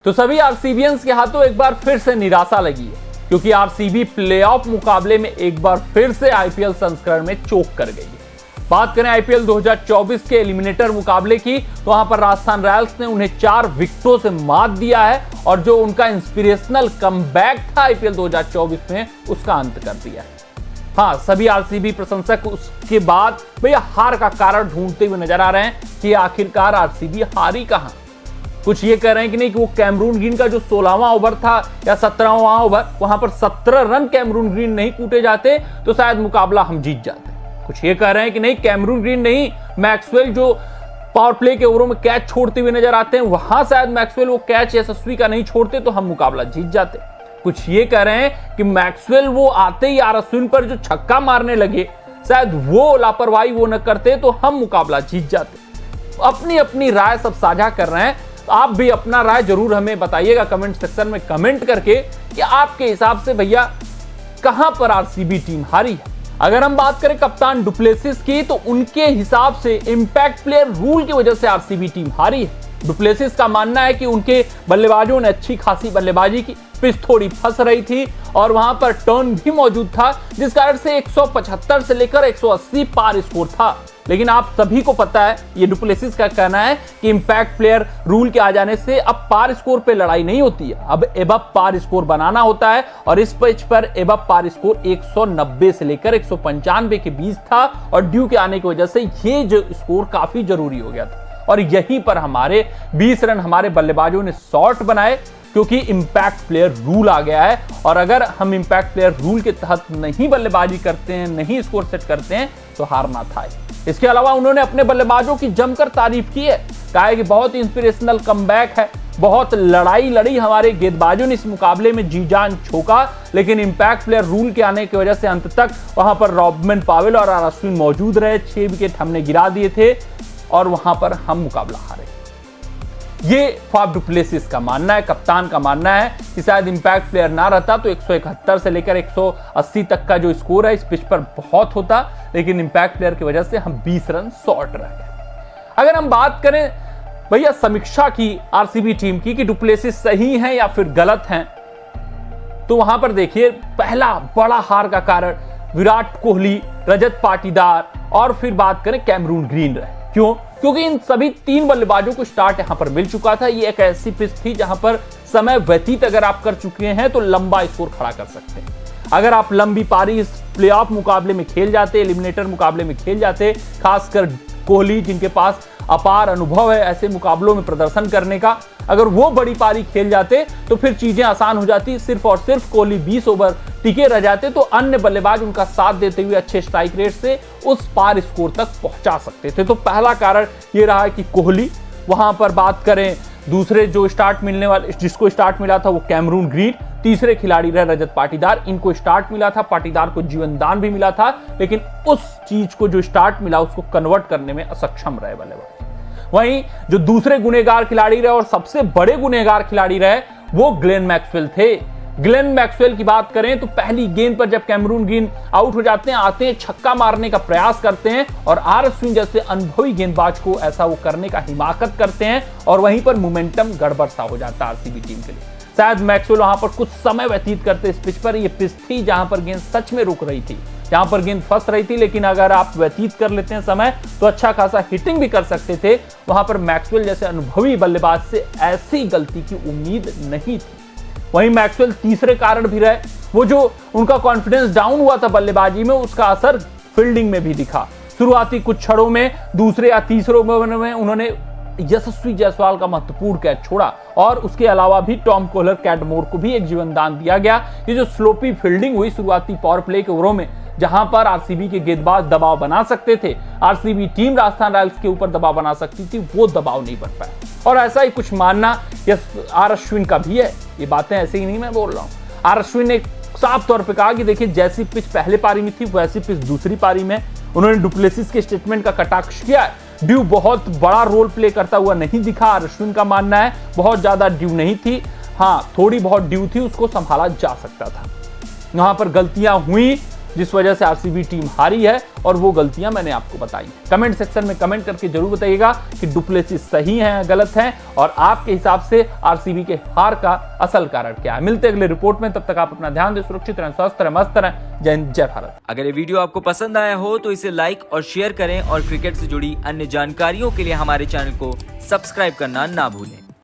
तो सभी आरसीबीएंस के हाथों एक बार फिर से निराशा लगी है, क्योंकि आरसीबी प्लेऑफ मुकाबले में एक बार फिर से आईपीएल संस्करण में चोक कर गई है। बात करें आईपीएल 2024 के एलिमिनेटर मुकाबले की, तो वहां पर राजस्थान रॉयल्स ने उन्हें 4 विकेटों से मात दिया है और जो उनका इंस्पिरेशनल कमबैक था आईपीएल 2024 में, उसका अंत कर दिया है। हाँ, सभी आरसीबी प्रशंसक उसके बाद भैया हार का कारण ढूंढते हुए नजर आ रहे हैं कि आखिरकार आरसीबी हारी कहां। कुछ ये कह रहे हैं कि नहीं कि वो कैमरून ग्रीन का जो 16वां ओवर था या 17वां ओवर, वहां पर 17 रन कैमरून ग्रीन नहीं कूटे जाते तो शायद मुकाबला हम जीत जाते। कुछ ये कह रहे हैं कि नहीं, कैमरून ग्रीन नहीं, मैक्सवेल जो पावर प्ले के ओवरों में कैच छोड़ते हुए नजर आते हैं, वहां शायद मैक्सवेल वो कैच यशस्वी का नहीं छोड़ते तो हम मुकाबला जीत जाते। कुछ ये कह रहे हैं कि मैक्सवेल वो आते ही आर अश्विन पर जो छक्का मारने लगे, शायद वो लापरवाही वो न करते तो हम मुकाबला जीत जाते। अपनी अपनी राय सब साझा कर रहे हैं। आप भी अपना राय जरूर हमें बताइएगा कमेंट सेक्शन में कमेंट करके कि आपके हिसाब से भैया कहां पर आरसीबी टीम हारी है। अगर हम बात करें कप्तान डुप्लेसिस की, तो उनके हिसाब से इंपैक्ट प्लेयर रूल की वजह से आरसीबी टीम हारी है। डुप्लेसिस का मानना है कि उनके बल्लेबाजों ने अच्छी खासी बल्लेबाजी की, पिच थोड़ी फंस रही थी और वहां पर टर्न भी मौजूद था, जिस कारण से 175 से लेकर 180 पार स्कोर था। लेकिन आप सभी को पता है, ये डुप्लेसिस का कहना है कि इंपैक्ट प्लेयर रूल के आ जाने से अब पार स्कोर पे लड़ाई नहीं होती है, अब एबव पार स्कोर बनाना होता है। और इस पिच पर एबव पार स्कोर 190 से लेकर 195 के बीच था और ड्यू के आने की वजह से ये जो स्कोर काफी जरूरी हो गया था। और यहीं पर हमारे 20 रन हमारे बल्लेबाजों ने शॉर्ट बनाए, क्योंकि इंपैक्ट प्लेयर रूल आ गया है। और अगर हम इंपैक्ट प्लेयर रूल के तहत नहीं बल्लेबाजी करते हैं, नहीं स्कोर सेट करते हैं, तो हारना था। इसके अलावा उन्होंने अपने बल्लेबाजों की जमकर तारीफ की है, कहा है कि बहुत इंस्पिरेशनल कमबैक है, बहुत लड़ाई लड़ी हमारे गेंदबाजों ने इस मुकाबले में, जी जान झोंका। लेकिन इंपैक्ट प्लेयर रूल के आने की वजह से अंत तक वहां पर रॉबमन पावेल और आर अश्विन मौजूद रहे, 6 विकेट हमने गिरा दिए थे और वहां पर हम मुकाबला हारे। ये फाफ डुप्लेसिस का मानना है, कप्तान का मानना है कि शायद इंपैक्ट प्लेयर ना रहता तो 171 से लेकर 180 तक का जो स्कोर है इस पिच पर बहुत होता, लेकिन इंपैक्ट प्लेयर की वजह से हम 20 रन शॉर्ट रह गए। अगर हम बात करें भैया समीक्षा की आरसीबी टीम की कि डुप्लेसिस सही हैं या फिर गलत हैं, तो वहां पर देखिए पहला बड़ा हार का कारण विराट कोहली, रजत पाटीदार और फिर बात करें कैमरून ग्रीन रहे। क्यों? क्योंकि इन सभी 3 बल्लेबाजों को स्टार्ट यहां पर मिल चुका था। ये एक ऐसी पिच थी जहां पर समय व्यतीत अगर आप कर चुके हैं तो लंबा स्कोर खड़ा कर सकते हैं। अगर आप लंबी पारी इस प्लेऑफ मुकाबले में खेल जाते, एलिमिनेटर मुकाबले में खेल जाते, खासकर कोहली जिनके पास अपार अनुभव है ऐसे मुकाबलों में प्रदर्शन करने का, अगर वो बड़ी पारी खेल जाते तो फिर चीजें आसान हो जाती। सिर्फ और सिर्फ कोहली 20 ओवर टिके रह जाते तो अन्य बल्लेबाज उनका साथ देते हुए अच्छे स्ट्राइक रेट से उस पार स्कोर तक पहुंचा सकते थे। तो पहला कारण ये रहा है कि कोहली। वहां पर बात करें दूसरे जो स्टार्ट मिलने वाले, जिसको स्टार्ट मिला था वो कैमरून ग्रीन, तीसरे खिलाड़ी रहे रजत पाटीदार। इनको स्टार्ट मिला था, पाटीदार को जीवन दान भी मिला था, लेकिन उस चीज को जो स्टार्ट मिला उसको कन्वर्ट करने में असक्षम रहे बल्लेबाज। वहीं जो दूसरे गुनहगार खिलाड़ी रहे और सबसे बड़े गुनहगार खिलाड़ी रहे वो ग्लेन मैक्सवेल थे। ग्लेन मैक्सवेल की बात करें तो पहली गेंद पर जब कैमरून ग्रीन आउट हो जाते हैं, आते हैं, छक्का मारने का प्रयास करते हैं और आर अश्विन जैसे अनुभवी गेंदबाज को ऐसा वो करने का हिमाकत करते हैं और वहीं पर मोमेंटम गड़बड़ सा हो जाता है आरसीबी टीम के लिए। शायद मैक्सवेल वहां पर कुछ समय व्यतीत करते इस पिच पर। यह पिच थी जहां पर गेंद सच में रुक रही थी, जहां पर गेंद फंस रही थी, लेकिन अगर आप व्यतीत कर लेते हैं समय तो अच्छा खासा हिटिंग भी कर सकते थे। वहां पर मैक्सवेल जैसे अनुभवी बल्लेबाज से ऐसी गलती की उम्मीद नहीं थी। वहीं मैक्सवेल तीसरे कारण भी रहे, वो जो उनका कॉन्फिडेंस डाउन हुआ था बल्लेबाजी में, उसका असर फील्डिंग में भी दिखा। शुरुआती कुछ छड़ों में, दूसरे या तीसरे ओवर में उन्होंने यशस्वी जायसवाल का महत्वपूर्ण कैच छोड़ा और उसके अलावा भी टॉम कोहलर, कैडमोर को भी एक जीवन दान दिया गया। ये जो स्लोपी फील्डिंग हुई शुरुआती पावर प्ले के ओवरों में, जहां पर आरसीबी के गेंदबाज दबाव बना सकते थे, आरसीबी टीम राजस्थान रॉयल्स के ऊपर दबाव बना सकती थी, वो दबाव नहीं बन पाया। और ऐसा ही कुछ मानना आर अश्विन का भी है। ये बातें ऐसे ही नहीं मैं बोल रहा हूं। आर अश्विन ने साफ तौर पे कहा कि देखिए जैसी पिच पहले पारी में थी वैसी पिच दूसरी पारी में। उन्होंने डुप्लेसिस के स्टेटमेंट का कटाक्ष किया है। ड्यू बहुत बड़ा रोल प्ले करता हुआ नहीं दिखा। आर अश्विन का मानना है बहुत ज्यादा ड्यू नहीं थी, हाँ थोड़ी बहुत ड्यू थी, उसको संभाला जा सकता था। वहां पर गलतियां हुई जिस वजह से आरसीबी टीम हारी है, और वो गलतियां मैंने आपको बताई। कमेंट सेक्शन में कमेंट करके जरूर बताइएगा कि डुप्लेसिस सही है, गलत है, और आपके हिसाब से आरसीबी के हार का असल कारण क्या है। मिलते अगले रिपोर्ट में, तब तक आप अपना ध्यान दें, सुरक्षित रहें, स्वस्थ रहें, मस्त रहें। जय हिंद, जय भारत। अगर ये वीडियो आपको पसंद आया हो तो इसे लाइक और शेयर करें, और क्रिकेट से जुड़ी अन्य जानकारियों के लिए हमारे चैनल को सब्सक्राइब करना ना भूलें।